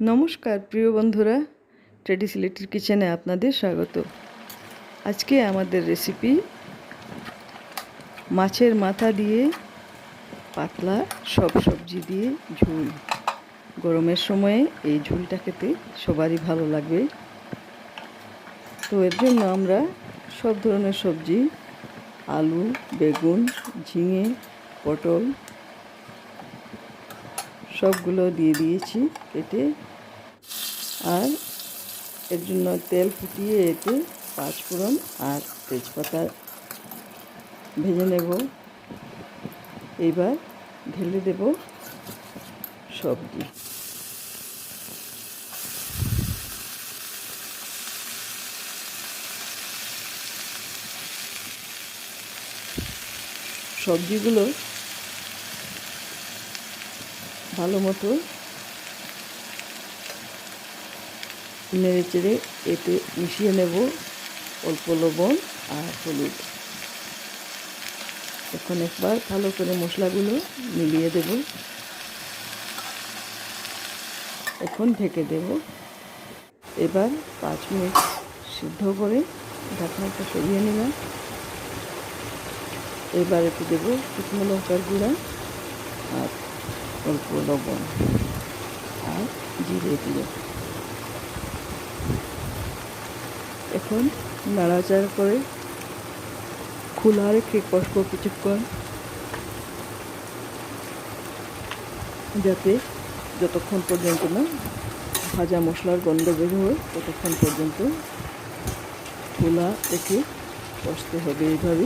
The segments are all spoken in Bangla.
নমস্কার প্রিয় বন্ধুরা, ট্রেডিসওয়াড কিচেনে আপনাদের স্বাগত। আজকে আমাদের রেসিপি মাছের মাথা দিয়ে পাতলা সব সবজি দিয়ে ঝোল। গরমের সময়ে এই ঝোলটা খেতে সবারই ভালো লাগবে। তো এর জন্য আমরা সব ধরনের সবজি, আলু, বেগুন, ঝিঙে, পটল সবগুলো দিয়ে দিয়েছি কেটে। আর এর জন্য তেল ফুটিয়ে এতে পাঁচফোড়ন আর তেজপাতা ভেজে নেব। এইবার ঢেলে দেব সবজি। সবজিগুলো ভালো মতো নেড়ে চেড়ে এতে মিশিয়ে নেব অল্প লবণ আর হলুদ। এখন একবার ভালো করে মশলাগুলো মিলিয়ে দেব। এখন ঢেকে দেব। এবার 5 মিনিট সিদ্ধ করে ঢাকনাটা সরিয়ে নিলাম। এবার এতে দেব শুকনো লঙ্কার গুঁড়া আর অল্প লবণ আর জিরে দিয়ে এখন নাড়াচাড়া করে খোলা রেখে কষবো কিছুক্ষণ, যাতে যতক্ষণ পর্যন্ত না ভাজা মশলার গন্ধ বের হয় ততক্ষণ পর্যন্ত খোলা রেখে কষতে হবে। এইভাবে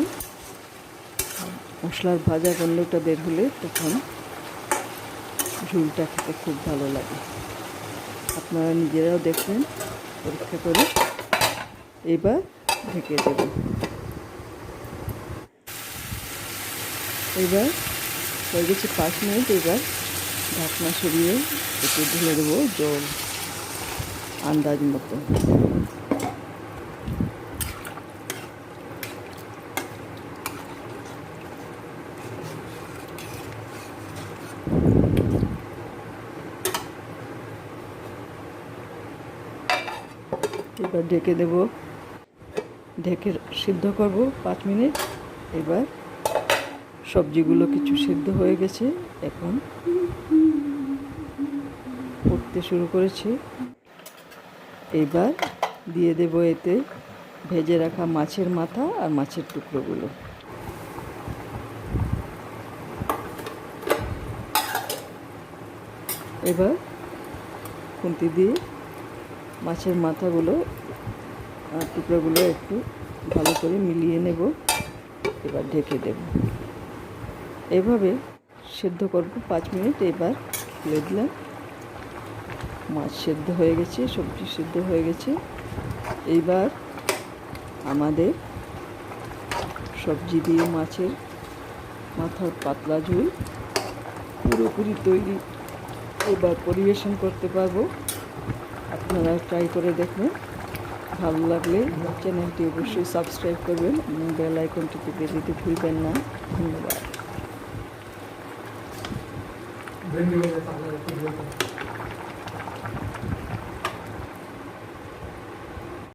মশলার ভাজা গন্ধটা বের হলে তখন ঝোলটা খেতে খুব ভালো লাগে। আপনারা নিজেরাও দেখবেন, পরীক্ষা করে। এবার ঢেকে দেব। এবার হয়ে গেছে 5 মিনিট। এবার ঢাকনা সরিয়ে একটু ঢেলে দেবো জল আন্দাজ মতো। এবার ঢেকে দেব, ঢেকে সিদ্ধ করব 5 মিনিট। এবার সবজিগুলো কিছু সিদ্ধ হয়ে গেছে, এখন ফুটতে শুরু করেছে। এবার দিয়ে দেব এতে ভেজে রাখা মাছের মাথা আর মাছের টুকরোগুলো। এবার খুন্তি দিয়ে মাছের মাথাগুলো আর টুকরোগুলো একটু ভালো করে মিলিয়ে নেব। এবার ঢেকে দেব। এভাবে সেদ্ধ করব 5 মিনিট। এবার খুলে দিলাম। মাছ সেদ্ধ হয়ে গেছে, সবজি সেদ্ধ হয়ে গেছে। এইবার আমাদের সবজি দিয়ে মাছের মাথার পাতলা ঝোল পুরোপুরি তৈরি। এবার পরিবেশন করতে পারবো। আপনারা ট্রাই করে দেখবেন। ভালো লাগলে চ্যানেলটি অবশ্যই সাবস্ক্রাইব করবেন এবং বেল আইকনটি টিপে দিতে ভুলবেন না। ধন্যবাদ।